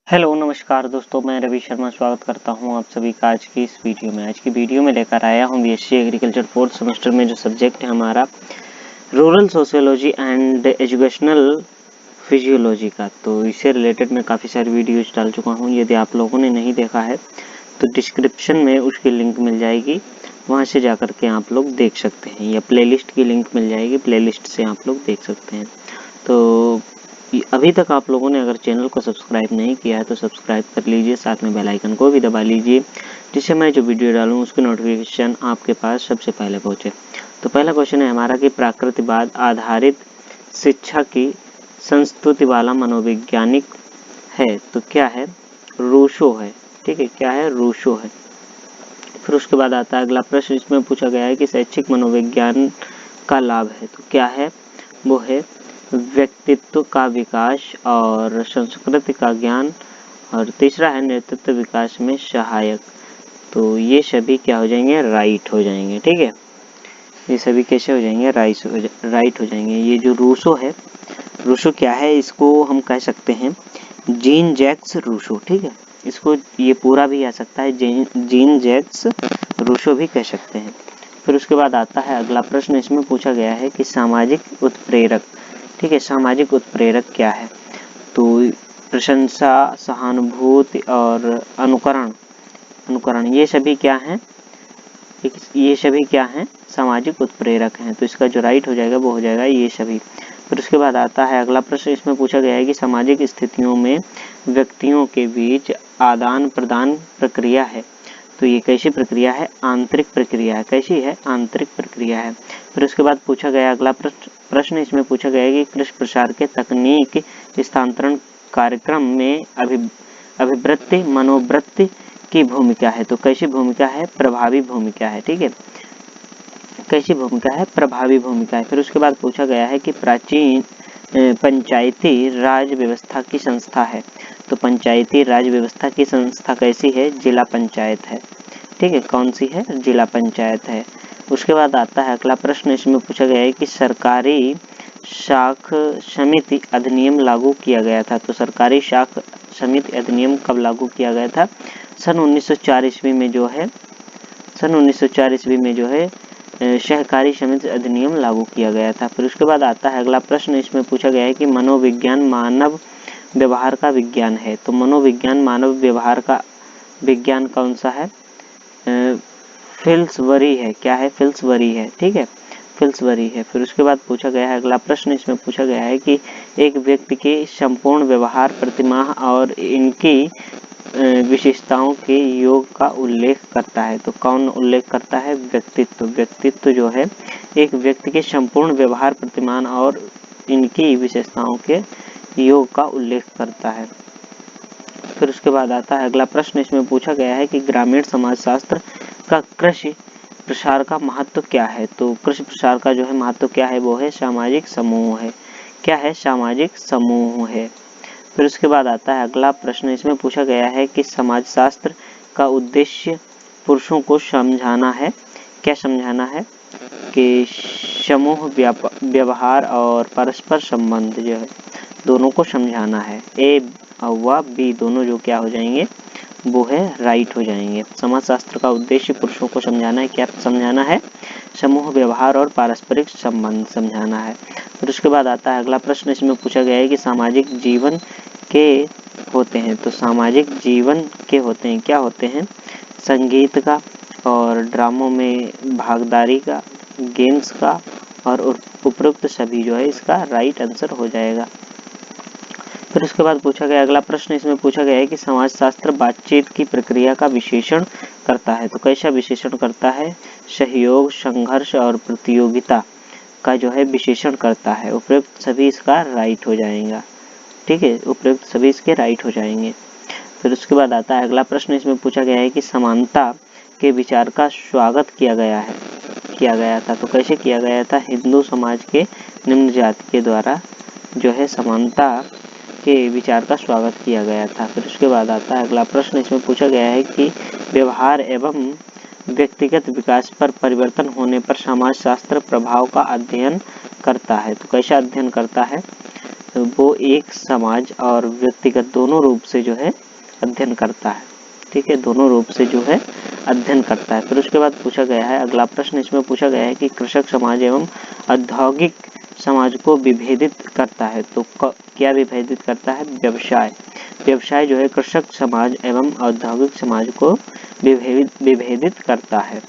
Hello नमस्कार दोस्तों, मैं रवि शर्मा स्वागत करता हूं आप सभी का आज की इस वीडियो में। आज की वीडियो में लेकर आया हूं बीएससी एग्रीकल्चर फोर्थ सेमेस्टर में जो सब्जेक्ट है हमारा rural sociology and educational physiology का। तो इससे रिलेटेड मैं काफ़ी सारी वीडियोज डाल चुका हूं। यदि आप लोगों ने नहीं देखा है तो डिस्क्रिप्शन में उसकी लिंक मिल जाएगी, वहाँ से जाकर के आप लोग देख सकते हैं, या प्लेलिस्ट की लिंक मिल जाएगी, प्लेलिस्ट से आप लोग देख सकते हैं। तो अभी तक आप लोगों ने अगर चैनल को सब्सक्राइब नहीं किया है तो सब्सक्राइब कर लीजिए, साथ में बेल आइकन को भी दबा लीजिए, जिससे मैं जो वीडियो डालूं उसकी नोटिफिकेशन आपके पास सबसे पहले पहुंचे। तो पहला क्वेश्चन है हमारा कि प्राकृतिकवाद आधारित शिक्षा की संस्तुति वाला मनोवैज्ञानिक है तो क्या है? रूसो है। ठीक है, क्या है? रूसो है। फिर उसके बाद आता है अगला प्रश्न, इसमें पूछा गया है कि शैक्षिक मनोविज्ञान का लाभ है तो क्या है? वो है व्यक्तित्व का विकास और संस्कृति का ज्ञान, और तीसरा है नेतृत्व विकास में सहायक। तो ये सभी क्या हो जाएंगे? राइट हो जाएंगे। ठीक है, ये सभी कैसे हो जाएंगे? राइट हो जाएंगे। ये जो रूसो है, रूसो क्या है? इसको हम कह सकते हैं जीन जैक्स रूसो। ठीक है, इसको ये पूरा भी आ सकता है, जीन जैक्स रूसो भी कह सकते हैं। फिर उसके बाद आता है अगला प्रश्न, इसमें पूछा गया है कि सामाजिक उत्प्रेरक। ठीक है, सामाजिक उत्प्रेरक क्या है? तो प्रशंसा, सहानुभूति और अनुकरण ये सभी क्या हैं? ये सभी क्या हैं? सामाजिक उत्प्रेरक हैं। तो इसका जो राइट हो जाएगा वो हो जाएगा ये सभी। फिर उसके बाद आता है अगला प्रश्न, इसमें पूछा गया है कि सामाजिक स्थितियों में व्यक्तियों के बीच आदान प्रदान प्रक्रिया है तो ये कैसी प्रक्रिया है? आंतरिक प्रक्रिया है। कैसी है? आंतरिक प्रक्रिया है। फिर उसके बाद पूछा गया अगला प्रश्न, इसमें पूछा गया है कि कृषि प्रसार के तकनीक स्थानांतरण कार्यक्रम में अभिवृत्ति मनोवृत्ति की भूमिका है तो कैसी भूमिका है? प्रभावी भूमिका है। ठीक है, कैसी भूमिका है? प्रभावी भूमिका है। फिर उसके बाद पूछा गया है कि प्राचीन पंचायती राज व्यवस्था की संस्था है तो पंचायती राज व्यवस्था की संस्था कैसी है? जिला पंचायत है। ठीक है, कौन सी है? जिला पंचायत है। उसके बाद आता है अगला प्रश्न, इसमें पूछा गया है कि सरकारी शाख समिति अधिनियम लागू किया गया था तो सरकारी शाख समिति अधिनियम कब लागू किया गया था? सन 1904 ईस्वी में जो है, सन 1904 ईस्वी में जो है सहकारी समिति अधिनियम लागू किया गया था। फिर उसके बाद आता है अगला प्रश्न, इसमें पूछा गया है कि मनोविज्ञान मानव व्यवहार का विज्ञान है तो मनोविज्ञान मानव व्यवहार का विज्ञान कौन सा है? फिल्सबरी है। क्या है? फिल्सबरी है। ठीक है, फिल्सबरी है। फिर उसके बाद पूछा गया है अगला प्रश्न, इसमें पूछा गया है कि एक व्यक्ति के संपूर्ण व्यवहार प्रतिमाह और इनकी विशेषताओं के योग का उल्लेख करता है तो कौन उल्लेख करता है? व्यक्तित्व। व्यक्तित्व जो है एक व्यक्ति के संपूर्ण व्यवहार प्रतिमान और इनकी विशेषताओं के योग का उल्लेख करता है। फिर उसके बाद आता है अगला प्रश्न, इसमें पूछा गया है कि ग्रामीण समाजशास्त्र का कृषि प्रसार का महत्व क्या है तो कृषि प्रसार का जो है महत्व क्या है? वो है सामाजिक समूह है। क्या है? सामाजिक समूह है। फिर उसके बाद आता है अगला प्रश्न, इसमें पूछा गया है कि समाजशास्त्र का उद्देश्य पुरुषों को समझाना है। क्या समझाना है? कि समूह व्यवहार और परस्पर संबंध जो है दोनों को समझाना है। ए व बी दोनों जो क्या हो जाएंगे? वो है राइट हो जाएंगे। समाजशास्त्र का उद्देश्य पुरुषों को समझाना है। क्या समझाना है? समूह व्यवहार और पारस्परिक संबंध समझाना है। फिर उसके बाद आता है अगला प्रश्न, इसमें पूछा गया है कि सामाजिक जीवन के होते हैं तो सामाजिक जीवन के होते हैं क्या होते हैं? संगीत का और ड्रामों में भागीदारी का, गेम्स का और उपरोक्त सभी जो है इसका राइट आंसर हो जाएगा। फिर उसके बाद पूछा गया अगला प्रश्न, इसमें पूछा गया है कि समाजशास्त्र बातचीत की प्रक्रिया का विश्लेषण करता है तो कैसा विश्लेषण करता है? सहयोग, संघर्ष और प्रतियोगिता का जो है विश्लेषण करता है। उपयुक्त सभी इसका राइट हो जाएगा। ठीक है, उपयुक्त सभी इसके राइट हो जाएंगे। फिर उसके बाद आता है अगला प्रश्न, इसमें पूछा गया है कि समानता के विचार का स्वागत किया गया था तो कैसे किया गया था? हिंदू समाज के निम्न जाति के द्वारा जो है समानता के विचार का स्वागत किया गया था। फिर उसके बाद आता है अगला प्रश्न, इसमें पूछा गया है कि व्यवहार एवं व्यक्तिगत विकास पर परिवर्तन होने पर समाजशास्त्र प्रभाव का अध्ययन करता है तो कैसा अध्ययन करता है? वो एक समाज और व्यक्तिगत दोनों रूप से जो है अध्ययन करता है। ठीक है, दोनों रूप से जो है अध्ययन करता है। फिर उसके बाद पूछा गया है अगला प्रश्न, इसमें पूछा गया है कि कृषक समाज एवं औद्योगिक समाज को विभेदित करता है। तो क्या विभेदित करता है? व्यवसाय। व्यवसाय जो है कृषक समाज एवं औद्योगिक समाज को विभेदित करता है।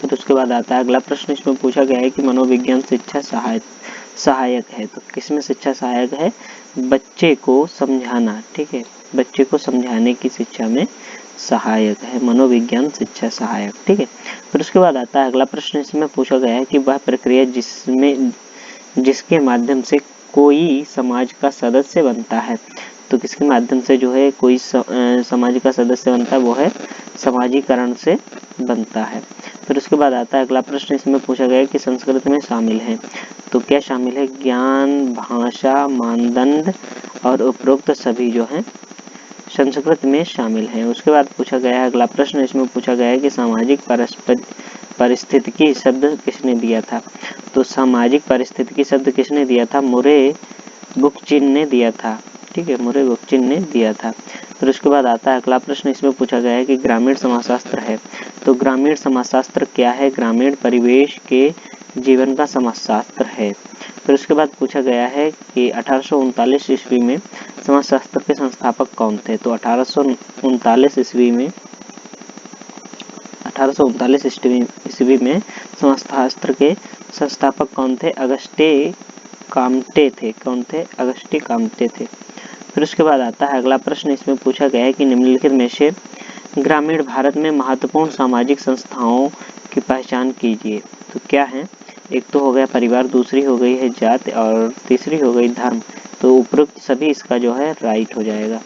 फिर उसके बाद आता है अगला प्रश्न, इसमें पूछा गया है कि मनोविज्ञान शिक्षा सहायक है। तो किसमें शिक्षा सहायक है? बच्चे को समझाना। ठीक है, बच्चे को समझाने की शिक्षा में सहायक है मनोविज्ञान शिक्षा सहायक। ठीक है, फिर उसके बाद आता है अगला प्रश्न, इसमें पूछा गया है कि वह प्रक्रिया जिसके माध्यम से कोई समाज का सदस्य बनता है। तो किसके माध्यम से जो है कोई समाज का सदस्य बनता है? वो है समाजीकरण से बनता है। फिर उसके बाद आता है अगला प्रश्न, इसमें पूछा गया है कि संस्कृत में शामिल है। तो क्या शामिल है? ज्ञान, भाषा, मानदंड और उपरोक्त सभी जो है संस्कृत में शामिल है। उसके बाद पूछा गया है अगला प्रश्न, इसमें पूछा गया है कि सामाजिक परिस्थितिकी शब्द किसने दिया था। तो सामाजिक परिस्थितिकी शब्द किसने दिया था? मुरे बुकचिन ने दिया था। ठीक है, मुरे बुकचिन ने दिया था। फिर उसके बाद आता है अगला प्रश्न, इसमें पूछा गया है कि ग्रामीण समाजशास्त्र है। तो ग्रामीण समाजशास्त्र क्या है? ग्रामीण परिवेश के जीवन का समाजशास्त्र है। फिर उसके बाद पूछा गया है कि 1839 ईस्वी में समाजशास्त्र के संस्थापक कौन थे। तो 1839 ईस्वी में समाजशास्त्र के संस्थापक कौन थे? अगस्टे काम्टे थे। कौन थे? अगस्टे काम्टे थे। फिर उसके बाद आता है अगला प्रश्न, इसमें पूछा गया है कि निम्नलिखित में से ग्रामीण भारत में महत्वपूर्ण सामाजिक संस्थाओं की पहचान कीजिए। तो क्या है? एक तो हो गया परिवार, दूसरी हो गई है जाति और तीसरी हो गई धर्म। तो उपरोक्त सभी इसका जो है राइट हो जाएगा।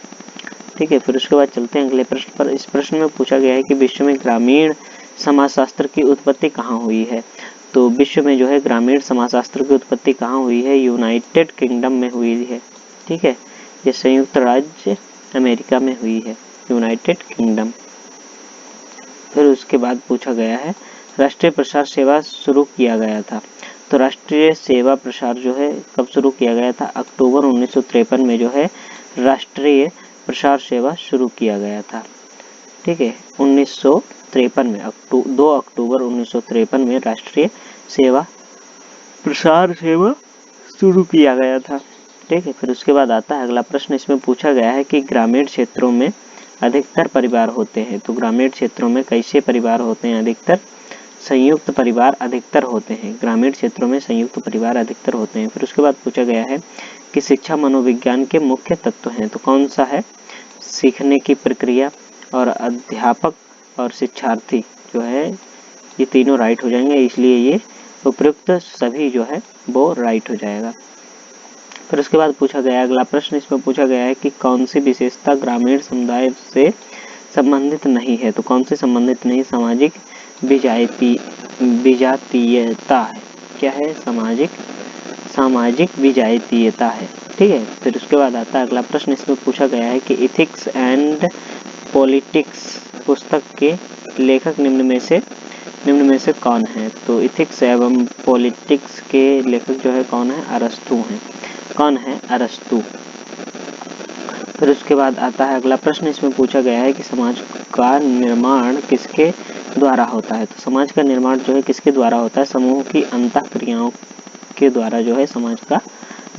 ठीक है, फिर उसके बाद चलते हैं अगले प्रश्न पर। इस प्रश्न में पूछा गया है कि विश्व में ग्रामीण समाजशास्त्र की उत्पत्ति कहाँ हुई है। तो विश्व में जो है ग्रामीण समाजशास्त्र की उत्पत्ति कहाँ हुई है? यूनाइटेड किंगडम में हुई है। ठीक है, ये संयुक्त राज्य अमेरिका में हुई है, यूनाइटेड किंगडम। फिर उसके बाद पूछा गया है राष्ट्रीय प्रसार सेवा शुरू किया गया था। तो राष्ट्रीय सेवा प्रसार जो है कब शुरू किया गया था? अक्टूबर 1953 में जो है राष्ट्रीय प्रसार सेवा शुरू किया गया था। ठीक है, 1953 में 2 अक्टूबर 1953 में राष्ट्रीय सेवा प्रसार सेवा शुरू किया गया था। ठीक है, फिर उसके बाद आता है अगला प्रश्न, इसमें पूछा गया है कि ग्रामीण क्षेत्रों में अधिकतर परिवार होते हैं। तो ग्रामीण क्षेत्रों में कैसे परिवार होते हैं? अधिकतर संयुक्त परिवार अधिकतर होते हैं। ग्रामीण क्षेत्रों में संयुक्त परिवार अधिकतर होते हैं। फिर उसके बाद पूछा गया है कि शिक्षा मनोविज्ञान के मुख्य तत्व हैं। तो कौन सा है? सीखने की प्रक्रिया और अध्यापक और शिक्षार्थी जो है ये तीनों राइट हो जाएंगे, इसलिए ये उपयुक्त सभी जो है वो राइट हो जाएगा। फिर उसके बाद पूछा गया अगला प्रश्न, इसमें पूछा गया है कि कौन सी विशेषता ग्रामीण समुदाय से संबंधित नहीं है। तो कौन से संबंधित नहीं? सामाजिक विजातीयता है। क्या है? सामाजिक विजातीयता है। ठीक है, फिर उसके बाद आता है अगला प्रश्न, इसमें पूछा गया है कि इथिक्स एंड पॉलिटिक्स पुस्तक के लेखक निम्न में से कौन है। तो इथिक्स एवं पॉलिटिक्स के लेखक जो है कौन है? अरस्तु हैं। कौन है? अरस्तु। फिर उसके बाद आता है अगला प्रश्न, इसमें पूछा गया है कि समाज का निर्माण किसके द्वारा होता है। तो समाज का निर्माण जो है किसके द्वारा होता है? समूह की अंतःक्रियाओं के द्वारा जो है समाज का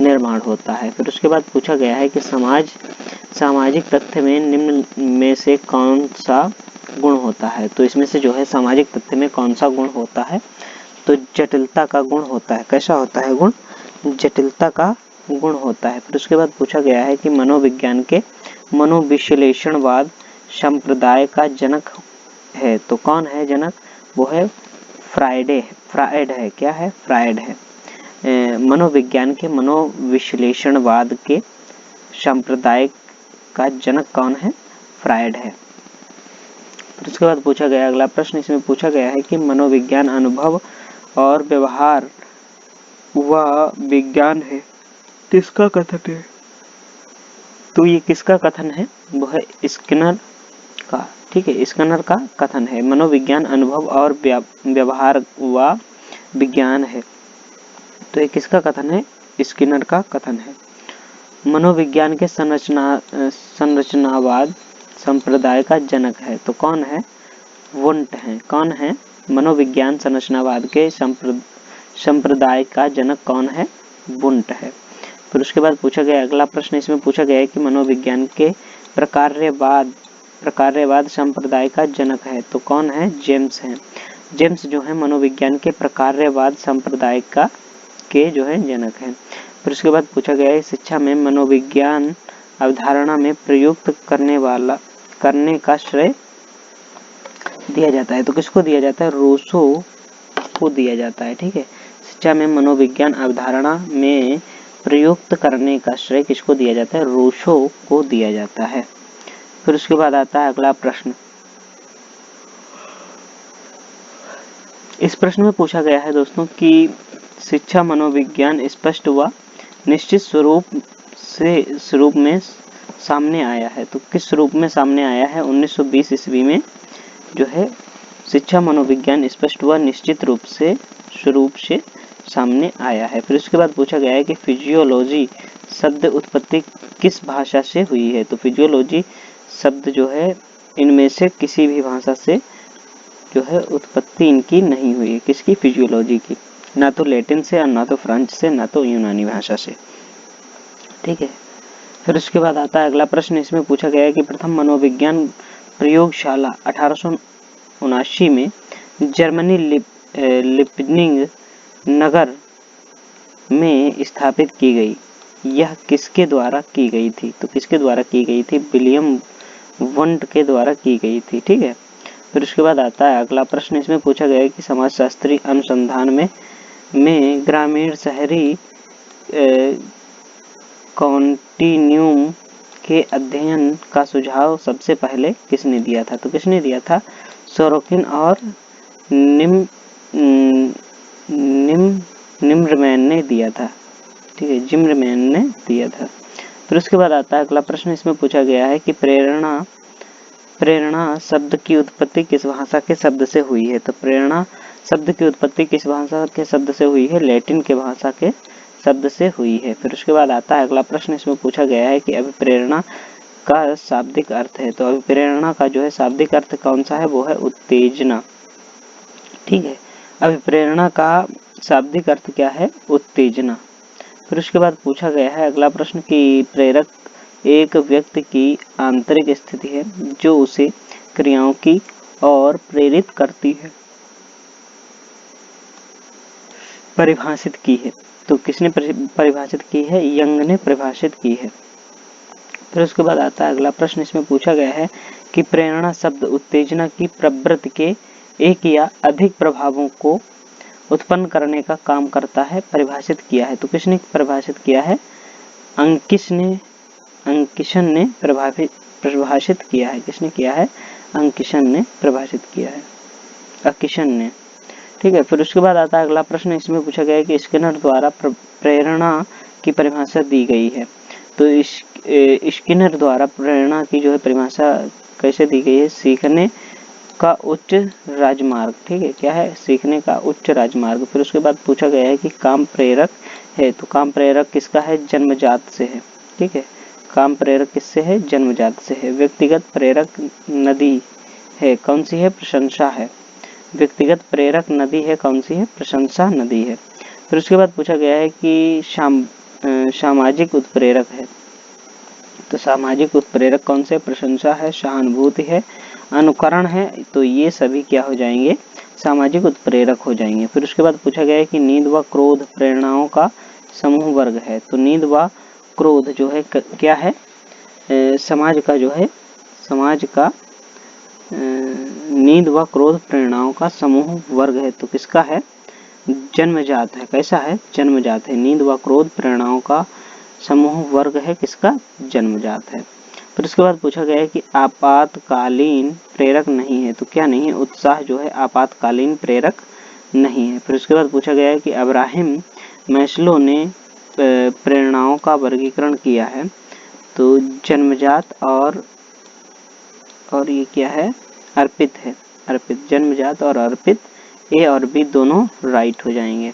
निर्माण होता है। फिर उसके बाद पूछा गया है कि सामाजिक तथ्य में निम्न में से कौन सा गुण होता है। तो इसमें से जो है सामाजिक तथ्य में कौन सा गुण होता है? तो जटिलता का गुण होता है। कैसा होता है गुण? जटिलता का गुण होता है। फिर उसके बाद पूछा गया है कि मनोविज्ञान के मनोविश्लेषणवाद संप्रदाय का जनक है। तो कौन है जनक? वो है फ्रायड है। क्या है? फ्रायड है। मनोविज्ञान के मनोविश्लेषणवाद के संप्रदाय का जनक कौन है? फ्रायड है। फिर उसके बाद पूछा गया अगला प्रश्न, इसमें पूछा गया है कि मनोविज्ञान अनुभव और व्यवहार वह विज्ञान है, किसका कथन है? तो ये किसका कथन है? वो है स्किनर का। ठीक है, स्किनर का कथन है। मनोविज्ञान अनुभव और व्यवहार व विज्ञान है। तो ये किसका कथन है? स्किनर का कथन है। मनोविज्ञान के संरचनावाद संप्रदाय का जनक है, तो कौन है? वुंट है। कौन है? मनोविज्ञान संरचनावाद के संप्रदाय का जनक कौन है? वुंट है। फिर उसके बाद पूछा गया अगला प्रश्न, इसमें पूछा गया है कि मनोविज्ञान के प्रकार्यवाद संप्रदाय का जनक है, तो कौन है? जेम्स है। जेम्स जो है मनोविज्ञान के प्रकार्यवाद संप्रदाय के जो है जनक है। फिर उसके बाद पूछा गया है शिक्षा में मनोविज्ञान अवधारणा में प्रयुक्त करने का श्रेय दिया जाता है, तो किसको दिया जाता है? रूसो को दिया जाता है। ठीक है, शिक्षा में मनोविज्ञान अवधारणा में प्रयुक्त करने का श्रेय किसको दिया जाता है? रूसो को दिया जाता है। फिर उसके बाद आता है अगला प्रश्न। इस प्रश्न में पूछा गया है दोस्तों कि शिक्षा मनोविज्ञान स्पष्ट व निश्चित स्वरूप में सामने आया है, तो किस रूप में सामने आया है? 1920 ईस्वी में जो है शिक्षा मनोविज्ञान स्पष्ट व निश्चित स्वरूप से सामने आया है। फिर उसके बाद पूछा गया है कि फिजियोलॉजी शब्द उत्पत्ति किस भाषा से हुई है, तो फिजियोलॉजी शब्द जो है इनमें से किसी भी भाषा से जो है उत्पत्ति इनकी नहीं हुई है। किसकी? फिजियोलॉजी की। ना तो लैटिन से और ना तो फ्रेंच से, ना तो यूनानी भाषा से। ठीक है, फिर उसके बाद आता है अगला प्रश्न। इसमें पूछा गया है कि प्रथम मनोविज्ञान प्रयोगशाला 1879 में जर्मनी लिपजिग नगर में स्थापित की गई, यह किसके द्वारा की गई थी? तो किसके द्वारा की गई थी? विलियम वुंट के द्वारा की गई थी। ठीक है, फिर उसके बाद आता है अगला प्रश्न। इसमें पूछा गया है कि समाजशास्त्री अनुसंधान में ग्रामीण शहरी कॉन्टिन्यूम के अध्ययन का सुझाव सबसे पहले किसने दिया था? तो किसने दिया था? सोरोकिन और निम्रमैन ने दिया था। ठीक है, जिम्रमैन ने दिया था। फिर उसके बाद आता है अगला प्रश्न। इसमें पूछा गया है कि प्रेरणा शब्द की उत्पत्ति किस भाषा के शब्द से हुई है? तो प्रेरणा शब्द की उत्पत्ति किस भाषा के शब्द से हुई है? लैटिन के भाषा के शब्द से हुई है। फिर उसके बाद आता है अगला प्रश्न। इसमें पूछा गया है कि अभिप्रेरणा का शाब्दिक अर्थ है, तो अभिप्रेरणा का जो है शाब्दिक अर्थ कौन सा है? वो है उत्तेजना। ठीक है, अभिप्रेरणा का शाब्दिक अर्थ क्या है? उत्तेजना। फिर उसके बाद पूछा गया है अगला प्रश्न कि प्रेरक एक व्यक्ति की आंतरिक स्थिति है जो उसे क्रियाओं की ओर प्रेरित करती है, परिभाषित की है। तो किसने परिभाषित की है? यंग ने परिभाषित की है। फिर उसके बाद आता है अगला प्रश्न। इसमें पूछा गया है कि प्रेरणा शब्द उत्तेजना की प्रवृत्ति के एक या अधिक प्रभावों को उत्पन्न करने का काम करता है, परिभाषित किया है। तो किसने परिभाषित किया है? अंकिशन ने परिभाषित किया है। किसने किया है? अंकिशन ने परिभाषित किया है, अकिशन ने। ठीक है, फिर उसके बाद आता है अगला प्रश्न। इसमें पूछा गया है कि स्किनर द्वारा प्रेरणा की परिभाषा दी गई है, तो स्किनर द्वारा प्रेरणा की जो है परिभाषा कैसे दी गई है? सीखने का उच्च राजमार्ग। ठीक है, क्या है? सीखने का उच्च राजमार्ग। फिर उसके बाद पूछा गया है कि काम प्रेरक है, तो काम प्रेरक किसका है? जन्मजात से है। ठीक है, काम प्रेरक किससे है? जन्मजात से है। व्यक्तिगत प्रेरक नदी है, कौन सी है? प्रशंसा है। व्यक्तिगत प्रेरक नदी है, कौन सी है? प्रशंसा नदी है। फिर उसके बाद पूछा गया है कि सामाजिक उत्प्रेरक है, तो सामाजिक उत्प्रेरक कौन से? प्रशंसा है, सहानुभूति है, अनुकरण है, तो ये सभी क्या हो जाएंगे? सामाजिक उत्प्रेरक हो जाएंगे। फिर उसके बाद पूछा गया है कि नींद व क्रोध प्रेरणाओं का समूह वर्ग है, तो नींद व क्रोध जो है क्या है? समाज का जो है नींद व क्रोध प्रेरणाओं का समूह वर्ग है, तो किसका है? जन्मजात है। कैसा है? जन्मजात है। नींद व क्रोध प्रेरणाओं का समूह वर्ग है, किसका? जन्मजात है। फिर उसके बाद पूछा गया है कि आपातकालीन प्रेरक नहीं है, तो क्या नहीं है? उत्साह जो है आपातकालीन प्रेरक नहीं है। फिर उसके बाद पूछा गया है कि अब्राहम मैस्लो ने प्रेरणाओं का वर्गीकरण किया है, तो जन्मजात और ये क्या है? अर्पित है। अर्पित, जन्मजात और अर्पित, ए और बी दोनों राइट हो जाएंगे।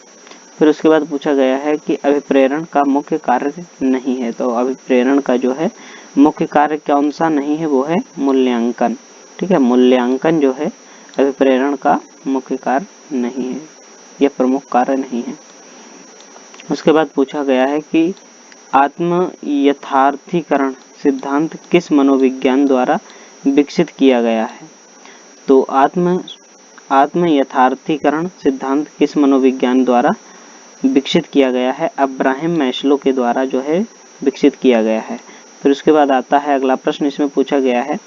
फिर उसके बाद पूछा गया है कि अभिप्रेरण का मुख्य कार्य नहीं है। तो अभिप्रेरण का जो है मुख्य कार्य कौन सा नहीं है, वो है मूल्यांकन। ठीक है, मूल्यांकन जो है अभिप्रेरण का मुख्य कार्य नहीं है, यह प्रमुख कार्य नहीं है। उसके बाद पूछा गया है कि आत्म यथार्थीकरण सिद्धांत किस मनोविज्ञान द्वारा विकसित किया गया है। तो आत्म यथार्थीकरण सिद्धांत किस मनोविज्ञान द्वारा विकसित किया गया है, अब्राहम मैस्लो के द्वारा जो है विकसित किया गया है। फिर उसके बाद आता है अगला प्रश्न, इसमें पूछा गया है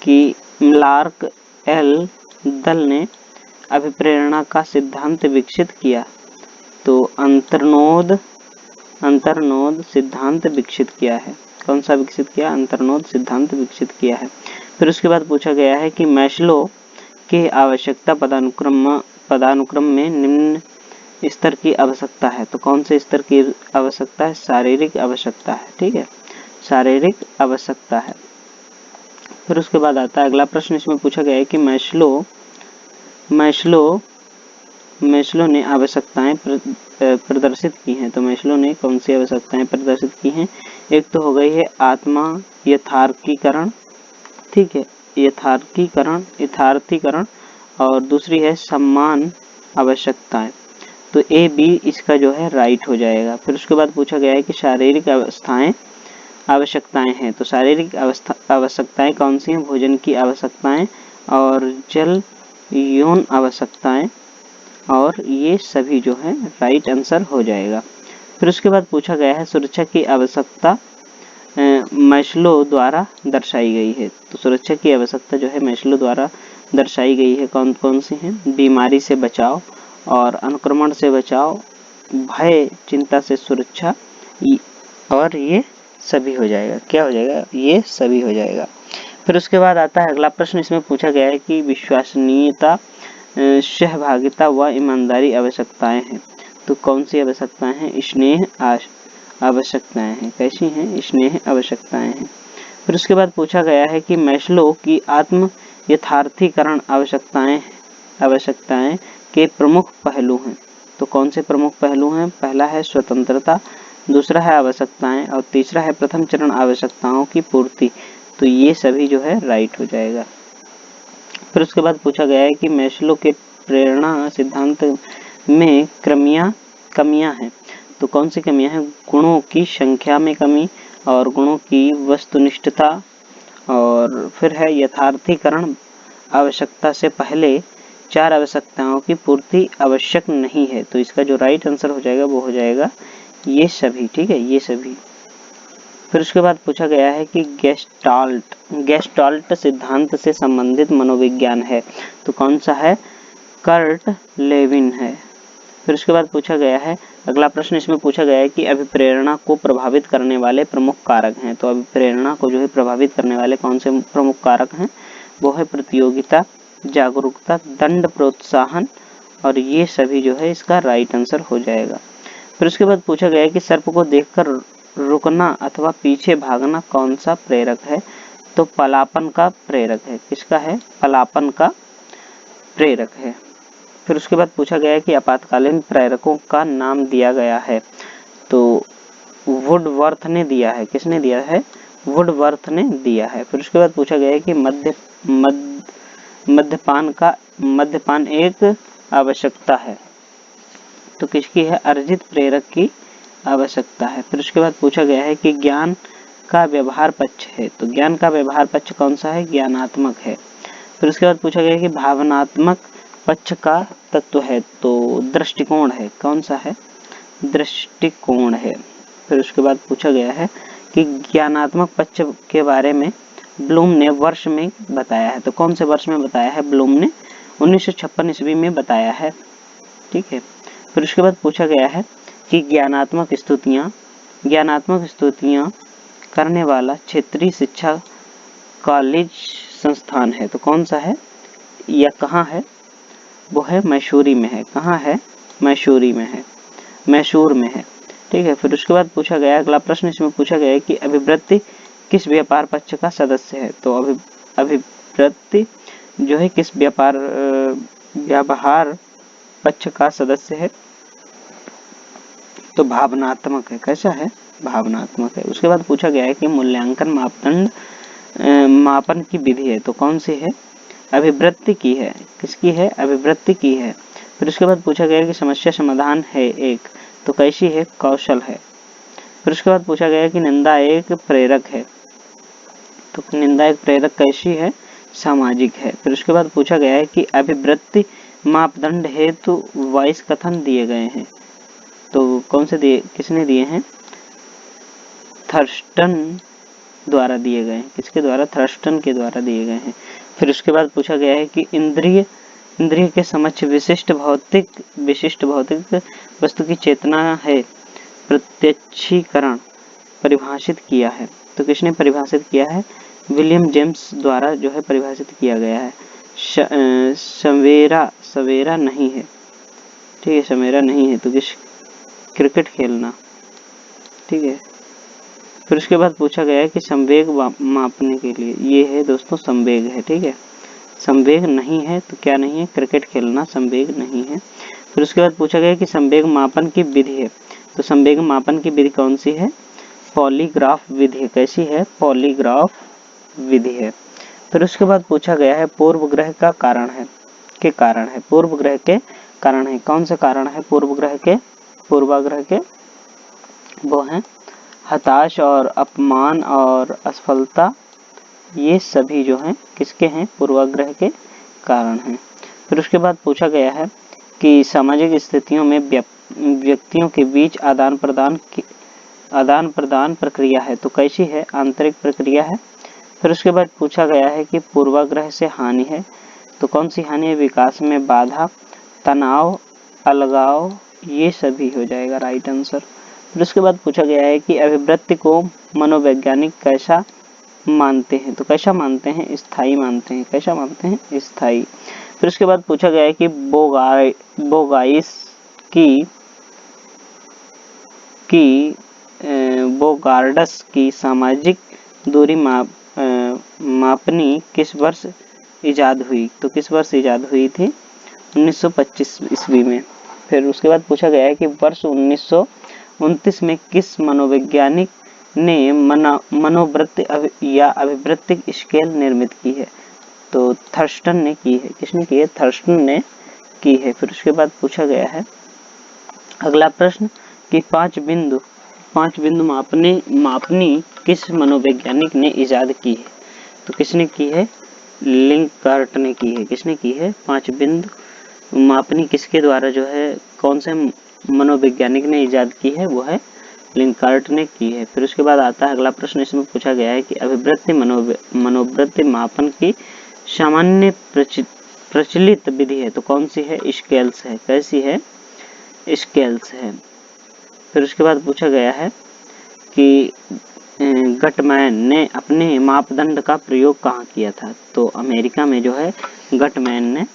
कि क्लार्क एल दल ने अभिप्रेरणा का सिद्धांत विकसित किया। तो अंतर्नोद सिद्धांत विकसित किया है। कौन सा विकसित किया, अंतर्नोद सिद्धांत विकसित किया है। फिर उसके बाद पूछा गया है कि मैस्लो के आवश्यकता पदानुक्रम में निम्न स्तर की आवश्यकता है। तो कौन से स्तर की आवश्यकता है, शारीरिक आवश्यकता है। ठीक है, शारीरिक आवश्यकता है। फिर उसके बाद आता है अगला प्रश्न, इसमें पूछा गया है कि मैस्लो ने आवश्यकताएं प्रदर्शित की हैं। तो मैस्लो ने कौन सी आवश्यकताएं प्रदर्शित की हैं, एक तो हो गई है आत्मा यथार्थीकरण, ठीक है, यथार्थीकरण, और दूसरी है सम्मान आवश्यकताएं। तो ए बी इसका जो है राइट हो जाएगा। फिर उसके बाद पूछा गया है कि शारीरिक आवश्यकताएं हैं। तो शारीरिक आवश्यकताएं कौन सी हैं, भोजन की आवश्यकताएं और जल यौन आवश्यकताएं, और ये सभी जो है राइट आंसर हो जाएगा। फिर उसके बाद पूछा गया है सुरक्षा की आवश्यकता मैस्लो द्वारा दर्शाई गई है। तो सुरक्षा की आवश्यकता जो है मैस्लो द्वारा दर्शाई गई है, कौन कौन सी हैं, बीमारी से बचाव और अनुक्रमण से बचाव, भय चिंता से सुरक्षा, और ये सभी हो जाएगा। क्या हो जाएगा, ये सभी हो जाएगा। फिर उसके बाद आता है अगला प्रश्न, इसमें पूछा गया है कि विश्वसनीयता, सहभागिता व ईमानदारी आवश्यकताएं हैं। तो कौन सी आवश्यकताएं हैं, स्नेह आवश्यकताएं हैं। कैसी हैं, स्नेह आवश्यकताएं हैं। फिर उसके बाद पूछा गया है कि मैस्लो की आत्म यथार्थीकरण आवश्यकताएं के प्रमुख पहलू हैं। तो कौन से प्रमुख पहलू हैं, पहला है स्वतंत्रता, दूसरा है आवश्यकताएं, और तीसरा है प्रथम चरण आवश्यकताओं की पूर्ति। तो ये सभी जो है राइट हो जाएगा। फिर उसके बाद पूछा गया है कि मैस्लो के प्रेरणा सिद्धांत में कमियां हैं। तो कौन सी कमियां हैं, गुणों की संख्या में कमी, और गुणों की वस्तुनिष्ठता, और फिर है यथार्थीकरण आवश्यकता से पहले 4 आवश्यकताओं की पूर्ति आवश्यक नहीं है। तो इसका जो राइट आंसर हो जाएगा वो हो जाएगा ये सभी। ठीक है, ये सभी। फिर उसके बाद पूछा गया है कि गेस्टाल्ट सिद्धांत से संबंधित मनोविज्ञान है। तो कौन सा है, कर्ट लेविन है। फिर उसके बाद पूछा गया है अगला प्रश्न, इसमें पूछा गया है कि अभिप्रेरणा को प्रभावित करने वाले प्रमुख कारक हैं। तो अभिप्रेरणा को जो है प्रभावित करने वाले कौन से प्रमुख कारक हैं, वो है प्रतियोगिता, जागरूकता, दंड, प्रोत्साहन, और ये सभी जो है इसका राइट आंसर हो जाएगा। फिर उसके बाद पूछा गया है कि सर्प को देखकर रुकना अथवा पीछे भागना कौन सा प्रेरक है। तो पलापन का प्रेरक है। किसका है, पलापन का प्रेरक है। फिर उसके बाद पूछा गया है कि आपातकालीन प्रेरकों का नाम दिया गया है। तो वुडवर्थ ने दिया है। किसने दिया है, वुडवर्थ ने दिया है। फिर उसके बाद पूछा गया है कि मद्यपान एक आवश्यकता है। तो किसकी है, अर्जित प्रेरक की आवश्यकता है। फिर उसके बाद पूछा गया है कि ज्ञान का व्यवहार पक्ष है। तो ज्ञान का व्यवहार पक्ष कौन सा है, ज्ञानात्मक है। फिर उसके बाद पूछा गया कि भावनात्मक पक्ष का तत्व है। तो दृष्टिकोण है। कौन सा है, दृष्टिकोण है। फिर उसके बाद पूछा गया है कि ज्ञानात्मक पक्ष के बारे में ब्लूम ने वर्ष में बताया है। तो कौन से वर्ष में बताया है, ब्लूम ने 1956 ईस्वी में बताया है। ठीक है। फिर उसके बाद पूछा गया है कि ज्ञानात्मक स्तुतियां करने वाला क्षेत्रीय शिक्षा कॉलेज संस्थान है। तो कौन सा है या कहाँ है, वो है मैसूरी में है। कहाँ है, मैसूरी में है, मैसूर में है। ठीक है। फिर उसके बाद पूछा गया अगला प्रश्न, इसमें पूछा गया है कि अभिवृत्ति किस व्यापार पक्ष का सदस्य है। तो अभिवृत्ति जो है किस व्यवहार पक्ष का सदस्य है, तो भावनात्मक है। कैसा है? भावनात्मक है। उसके बाद पूछा गया है कि मूल्यांकन मापदंड मापन की विधि है तो कौन सी है? अभिवृत्ति की है। किसकी है? अभिवृत्ति की है। फिर उसके बाद पूछा गया है कि समस्या समाधान है एक तो कैसी है? कौशल है। फिर उसके बाद पूछा गया है कि निंदा एक प्रेरक है तो निंदा एक प्रेरक कैसी है? सामाजिक है। फिर उसके बाद पूछा गया है कि अभिवृत्ति मापदंड हेतु वाइस कथन दिए गए हैं तो कौन से दिए, किसने दिए हैं? थर्स्टन द्वारा दिए गए हैं। किसके द्वारा? थर्स्टन के द्वारा दिए गए हैं। फिर उसके बाद पूछा गया है कि इंद्रिय के समक्ष विशिष्ट भौतिक वस्तु की चेतना है प्रत्यक्षीकरण परिभाषित किया है तो किसने परिभाषित किया है? विलियम जेम्स द्वारा जो है परिभाषित किया गया है। सवेरा नहीं है। ठीक है, सवेरा नहीं है तो किस? क्रिकेट खेलना। ठीक है। फिर उसके बाद पूछा गया है कि संवेग मापने के लिए, ये है दोस्तों संवेग है। ठीक है, संवेग नहीं है तो क्या नहीं है? क्रिकेट खेलना संवेग नहीं है। फिर उसके बाद पूछा गया है कि संवेग मापन की विधि है तो संवेग मापन की विधि कौन सी है? पॉलीग्राफ विधि। कैसी है? पॉलीग्राफ विधि है। फिर उसके बाद पूछा गया है पूर्वग्रह का कारण है के कारण है पूर्वग्रह के कारण है। कौन से कारण है पूर्वाग्रह के? वो है हताश और अपमान और असफलता, ये सभी जो हैं किसके हैं? पूर्वाग्रह के कारण हैं। फिर उसके बाद पूछा गया है कि सामाजिक स्थितियों में व्यक्तियों के बीच आदान प्रदान प्रक्रिया है तो कैसी है? आंतरिक प्रक्रिया है। फिर उसके बाद पूछा गया है कि पूर्वाग्रह से हानि है तो कौन सी हानि है? विकास में बाधा, तनाव, अलगाव, ये सभी हो जाएगा राइट आंसर। फिर उसके बाद पूछा गया है कि अभिवृत्ति को मनोवैज्ञानिक कैसा मानते हैं तो कैसा मानते हैं? स्थायी मानते हैं। कैसा मानते हैं? स्थायी। फिर उसके बाद पूछा गया है कि बोगार्डस की सामाजिक दूरी मापनी किस वर्ष इजाद हुई तो किस वर्ष इजाद हुई थी? 1925 ईस्वी में। फिर उसके बाद पूछा गया है कि वर्ष 1929 में किस मनोवैज्ञानिक ने मनोवृत्ति या अभिवृत्ति स्केल निर्मित की है तो थर्स्टन ने की है। किसने की है? थर्स्टन ने की है। फिर उसके बाद पूछा गया है अगला प्रश्न कि पांच बिंदु मापनी किस मनोवैज्ञानिक ने इजाद की है तो किसने की है? लिंकार्ट ने की है। किसने की है? 5 बिंदु मापनी किसके द्वारा जो है कौन से मनोवैज्ञानिक ने इजाद की है? वो है लिंकार्ट ने की है। फिर उसके बाद आता है अगला प्रश्न, इसमें पूछा गया है कि अभिवृत्ति मनोवृत्ति मापन की सामान्य प्रचलित विधि है तो कौन सी है? स्केल्स है। कैसी है? स्केल्स है। फिर उसके बाद पूछा गया है कि गटमैन ने अपने मापदंड का प्रयोग कहाँ किया था तो अमेरिका में जो है गटमैन ने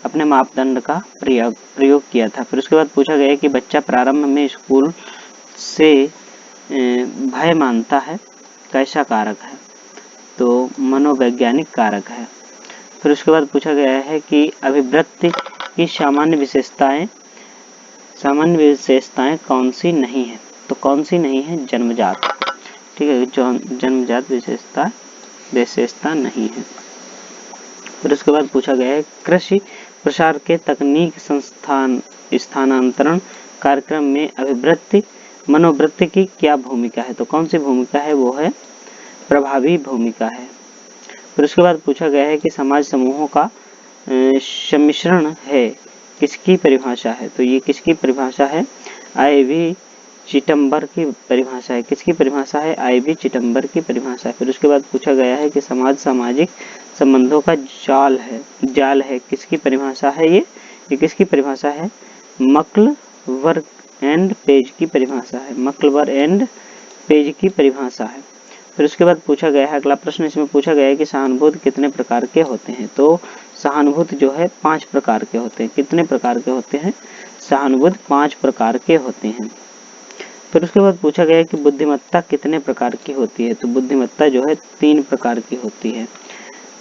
अपने मापदंड का प्रयोग किया था। फिर उसके बाद पूछा गया कि बच्चा प्रारंभ में स्कूल से भय मानता है, कैसा कारक है तो मनोवैज्ञानिक कारक है। फिर उसके बाद पूछा गया है कि अभिवृत्ति की सामान्य विशेषताएं कौन सी नहीं है तो कौन सी नहीं है? जन्मजात। ठीक है, जो जन्मजात विशेषता नहीं है। फिर उसके बाद पूछा गया है कृषि प्रसार के तकनीक स्थानांतरण कार्यक्रम में मनोवृत्ति की क्या भूमिका है तो कौन सी भूमिका है? वो है प्रभावी भूमिका है। फिर उसके बाद पूछा गया है कि समाज समूहों का सम्मिश्रण है किसकी परिभाषा है तो ये किसकी परिभाषा है? I.V. चिटम्बर की परिभाषा है। किसकी परिभाषा है? I.V. चिटम्बर की परिभाषा है। फिर उसके बाद पूछा गया है कि समाज सामाजिक संबंधों का जाल है किसकी परिभाषा है? ये किसकी परिभाषा है? मक्लवर एंड पेज की परिभाषा है। मक्लवर एंड पेज की परिभाषा है। फिर उसके बाद पूछा गया है अगला प्रश्न, इसमें पूछा गया है कि सहानुभूति कितने प्रकार के होते हैं तो सहानुभूति जो है 5 प्रकार के होते हैं। कितने प्रकार के होते हैं? सहानुभूति 5 प्रकार के होते हैं। फिर उसके बाद पूछा गया है कि बुद्धिमत्ता कितने प्रकार की होती है तो बुद्धिमत्ता जो है 3 प्रकार की होती है।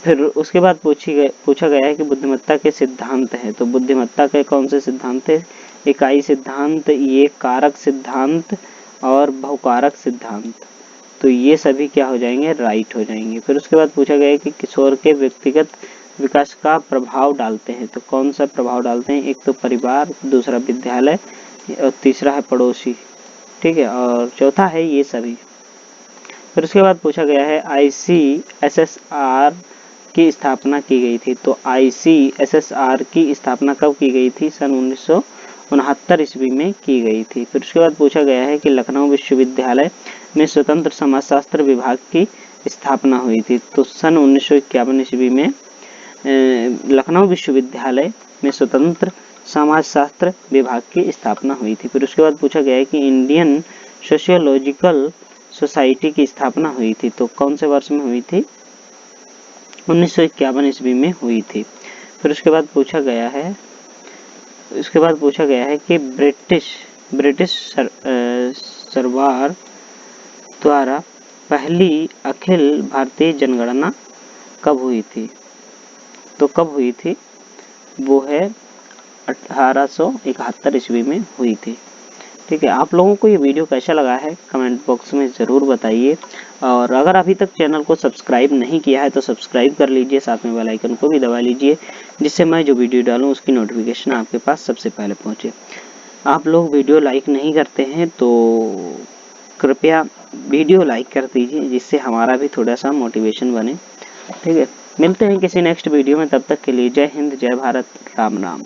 फिर उसके बाद पूछा गया है कि बुद्धिमत्ता के सिद्धांत है तो बुद्धिमत्ता के कौन से सिद्धांत है? इकाई सिद्धांत, ये कारक सिद्धांत और बहुकारक सिद्धांत, तो ये सभी क्या हो जाएंगे, राइट हो जाएंगे। फिर उसके बाद पूछा गया है कि किशोर के व्यक्तिगत विकास का प्रभाव डालते हैं, तो कौन सा प्रभाव डालते हैं, एक तो परिवार, दूसरा विद्यालय और तीसरा है पड़ोसी, ठीक है, और चौथा है ये सभी। फिर उसके बाद पूछा गया है ICSSR की स्थापना की गई थी, तो ICSSR की स्थापना कब की गई थी, सन 1969 ईस्वी में की गई थी। फिर उसके बाद पूछा गया है कि लखनऊ विश्वविद्यालय में स्वतंत्र समाजशास्त्र विभाग की स्थापना हुई थी, तो सन 1951 ईस्वी में लखनऊ विश्वविद्यालय में स्वतंत्र समाजशास्त्र विभाग की स्थापना हुई थी। फिर उसके बाद पूछा गया है कि इंडियन सोशियोलॉजिकल सोसाइटी की स्थापना हुई थी, तो कौन से वर्ष में हुई थी, 1951 ईस्वी में हुई थी। फिर उसके बाद पूछा गया है कि ब्रिटिश सरकार द्वारा पहली अखिल भारतीय जनगणना कब हुई थी, तो कब हुई थी, वो है 1871 ईस्वी में हुई थी। ठीक है, आप लोगों को ये वीडियो कैसा लगा है कमेंट बॉक्स में ज़रूर बताइए, और अगर अभी तक चैनल को सब्सक्राइब नहीं किया है तो सब्सक्राइब कर लीजिए, साथ में बेल आइकन को भी दबा लीजिए, जिससे मैं जो वीडियो डालूं उसकी नोटिफिकेशन आपके पास सबसे पहले पहुंचे। आप लोग वीडियो लाइक नहीं करते हैं तो कृपया वीडियो लाइक कर दीजिए, जिससे हमारा भी थोड़ा सा मोटिवेशन बने। ठीक है, मिलते हैं किसी नेक्स्ट वीडियो में, तब तक के लिए जय हिंद, जय भारत, राम राम।